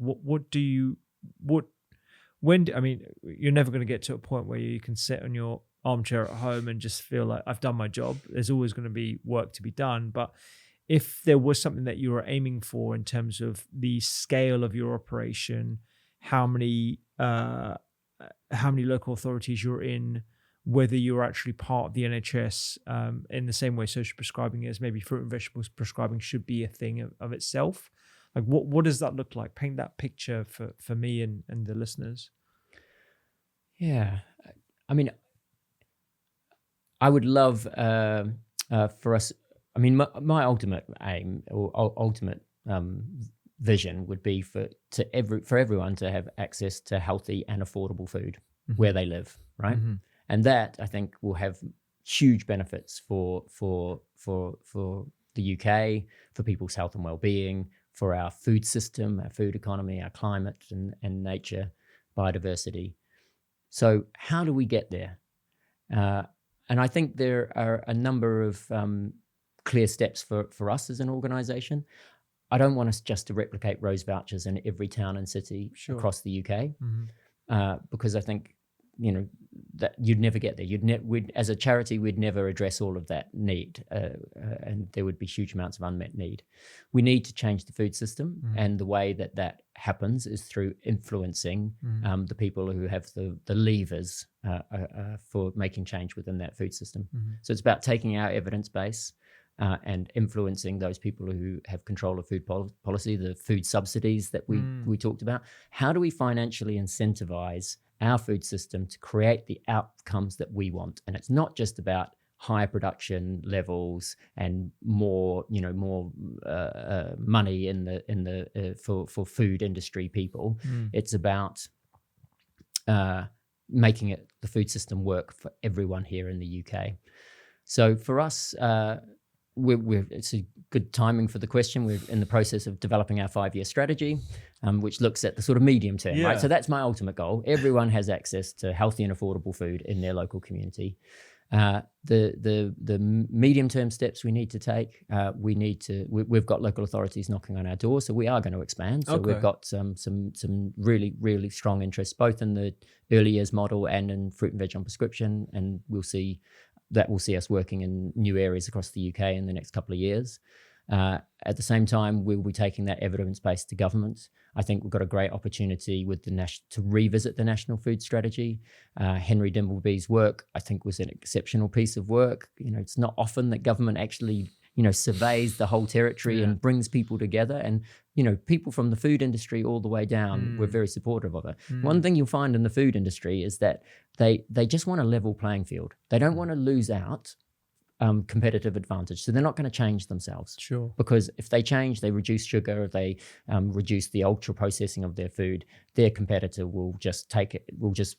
mean, you're never going to get to a point where you can sit on your armchair at home and just feel like I've done my job. There's always going to be work to be done, but if there was something that you were aiming for in terms of the scale of your operation, how many local authorities you're in, whether you're actually part of the NHS, in the same way social prescribing is, maybe fruit and vegetables prescribing should be a thing of itself. Like what does that look like? Paint that picture for me and the listeners. Yeah, I mean, I would love for us. I mean, my ultimate aim or ultimate vision would be for everyone to have access to healthy and affordable food where they live, right? And that, I think, will have huge benefits for the UK, for people's health and well-being, for our food system, our food economy, our climate and nature, biodiversity. So how do we get there? And I think there are a number of clear steps for us as an organization. I don't want us just to replicate Rose Vouchers in every town and city across the UK, because I think that you'd never get there. As a charity, we'd never address all of that need, and there would be huge amounts of unmet need. We need to change the food system, and the way that happens is through influencing the people who have the levers for making change within that food system. So it's about taking our evidence base and influencing those people who have control of food policy, the food subsidies that we talked about. How do we financially incentivize our food system to create the outcomes that we want? And it's not just about higher production levels and more money for food industry people. It's about making the food system work for everyone here in the UK. So for us, it's a good timing for the question. We're in the process of developing our 5-year strategy, which looks at the sort of medium term, right? So that's my ultimate goal. Everyone has access to healthy and affordable food in their local community. The medium term steps we need to take, we've got local authorities knocking on our door, so we are going to expand. So we've got some really, really strong interest, both in the early years model and in fruit and veg on prescription, and we'll see us working in new areas across the UK in the next couple of years. At the same time, we'll be taking that evidence base to government. I think we've got a great opportunity with to revisit the National Food Strategy. Henry Dimbleby's work, I think, was an exceptional piece of work. It's not often that government actually surveys the whole territory and brings people together. And, people from the food industry all the way down were very supportive of it. One thing you'll find in the food industry is that they just want a level playing field. They don't want to lose out competitive advantage. So they're not going to change themselves. Sure. Because if they change, they reduce sugar, if they reduce the ultra processing of their food, their competitor will just take it, will just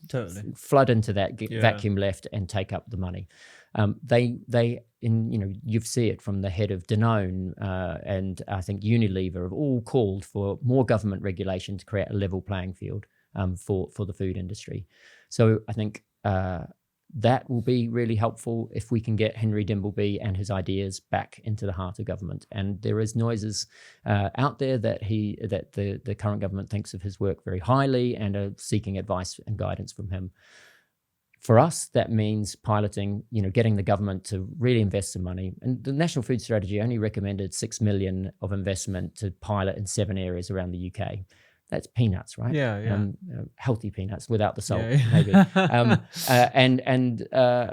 flood into that vacuum left and take up the money. You see it from the head of Danone and I think Unilever have all called for more government regulation to create a level playing field for the food industry. So I think that will be really helpful if we can get Henry Dimbleby and his ideas back into the heart of government. And there is noises out there that the current government thinks of his work very highly and are seeking advice and guidance from him. For us, that means piloting, getting the government to really invest some money. And the National Food Strategy only recommended $6 million of investment to pilot in 7 areas around the UK. That's peanuts, right? Yeah. Healthy peanuts without the salt, yeah. maybe.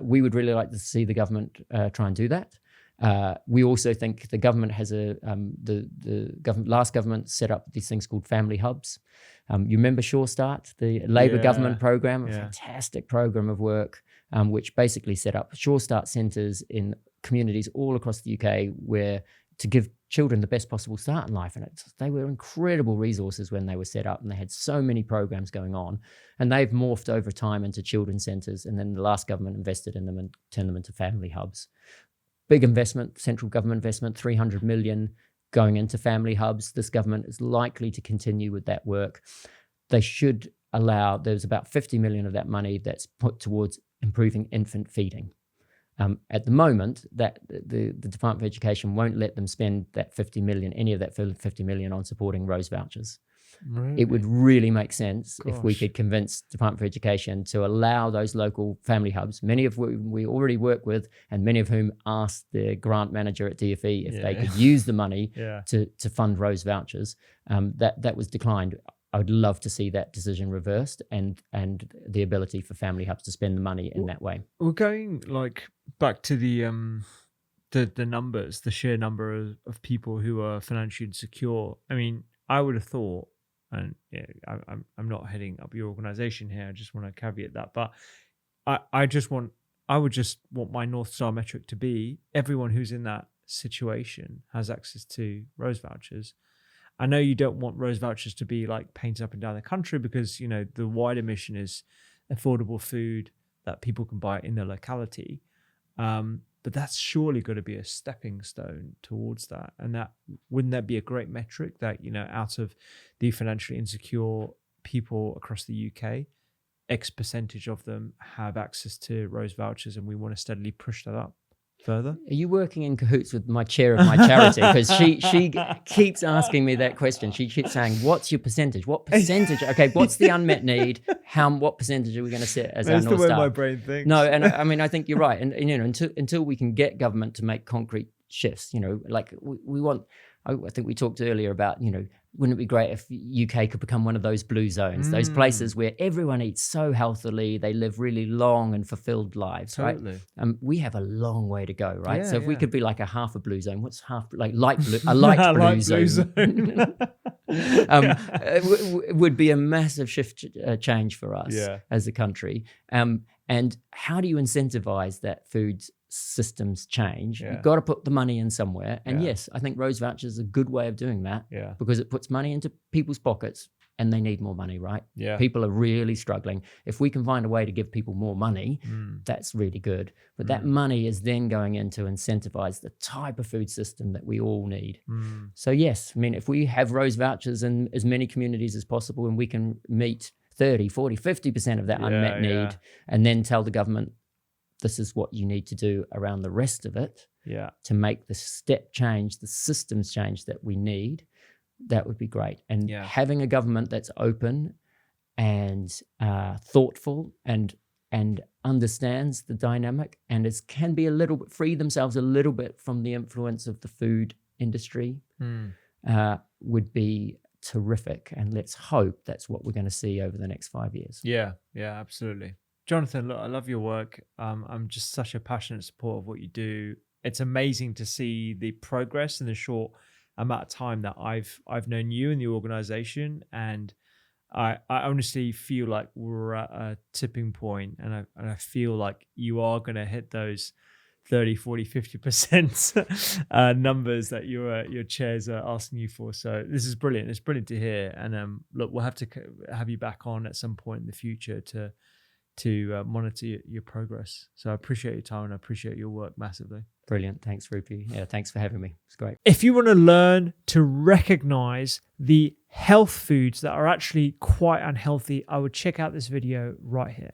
We would really like to see the government try and do that. We also think the government has last government set up these things called family hubs. You remember Sure Start, the Labour government program, a fantastic program of work, which basically set up Sure Start centres in communities all across the UK to give children the best possible start in life. And they were incredible resources when they were set up, and they had so many programs going on. And they've morphed over time into children's centres, and then the last government invested in them and turned them into family hubs. Big investment, central government investment, 300 million going into family hubs. This government is likely to continue with that work. They should there's about 50 million of that money that's put towards improving infant feeding. At the moment, that the Department of Education won't let them spend any of that 50 million on supporting Rose Vouchers. Really? It would really make sense if we could convince Department of Education to allow those local family hubs, many of whom we already work with, and many of whom asked the grant manager at DFE if they could use the money to fund Rose Vouchers. That was declined. I would love to see that decision reversed and the ability for family hubs to spend the money in that way. We're going back to the numbers, the sheer number of people who are financially insecure. I mean, I would have thought, and I'm not heading up your organization here, I just want to caveat that, but I would just want my North Star metric to be everyone who's in that situation has access to Rose Vouchers. I know you don't want Rose Vouchers to be painted up and down the country because, the wider mission is affordable food that people can buy in their locality. But that's surely got to be a stepping stone towards that. And wouldn't that be a great metric that, out of the financially insecure people across the UK, X percentage of them have access to Rose Vouchers, and we want to steadily push that up further? Are you working in cahoots with my chair of my charity? Because she keeps asking me that question. She keeps saying, "What's your percentage? What percentage? Okay, what's the unmet need? What percentage are we going to set as our North Star?" That's the way my brain thinks. No, and I mean, I think you're right. And until we can get government to make concrete shifts, we want. I think we talked earlier about, wouldn't it be great if UK could become one of those blue zones, those places where everyone eats so healthily, they live really long and fulfilled lives, totally. Right? We have a long way to go, right? Yeah, so if we could be like a half a blue zone, what's half, light blue, a light blue zone. It would be a massive shift change for us as a country. And how do you incentivize that food systems change? You've got to put the money in somewhere. And yes, I think Rose Vouchers is a good way of doing that because it puts money into people's pockets and they need more money, right? Yeah. People are really struggling. If we can find a way to give people more money, that's really good. But that money is then going in to incentivize the type of food system that we all need. So yes, I mean, if we have Rose Vouchers in as many communities as possible and we can meet 30, 40, 50% of that unmet need and then tell the government, this is what you need to do around the rest of it to make the step change, the systems change that we need, that would be great. And having a government that's open and thoughtful and understands the dynamic and can be a little bit, free themselves a little bit from the influence of the food industry would be terrific. And let's hope that's what we're going to see over the next 5 years. Yeah, absolutely. Johnathan, look, I love your work. I'm just such a passionate supporter of what you do. it's amazing to see the progress in the short amount of time that I've known you and the organization. And I honestly feel like we're at a tipping point, and I feel like you are going to hit those 30, 40, 50% numbers that your chairs are asking you for. So this is brilliant. It's brilliant to hear. And look, we'll have to have you back on at some point in the future to monitor your progress. So I appreciate your time and I appreciate your work massively. Brilliant. Thanks, Rupi. Yeah, thanks for having me. It's great. If you want to learn to recognize the health foods that are actually quite unhealthy, I would check out this video right here.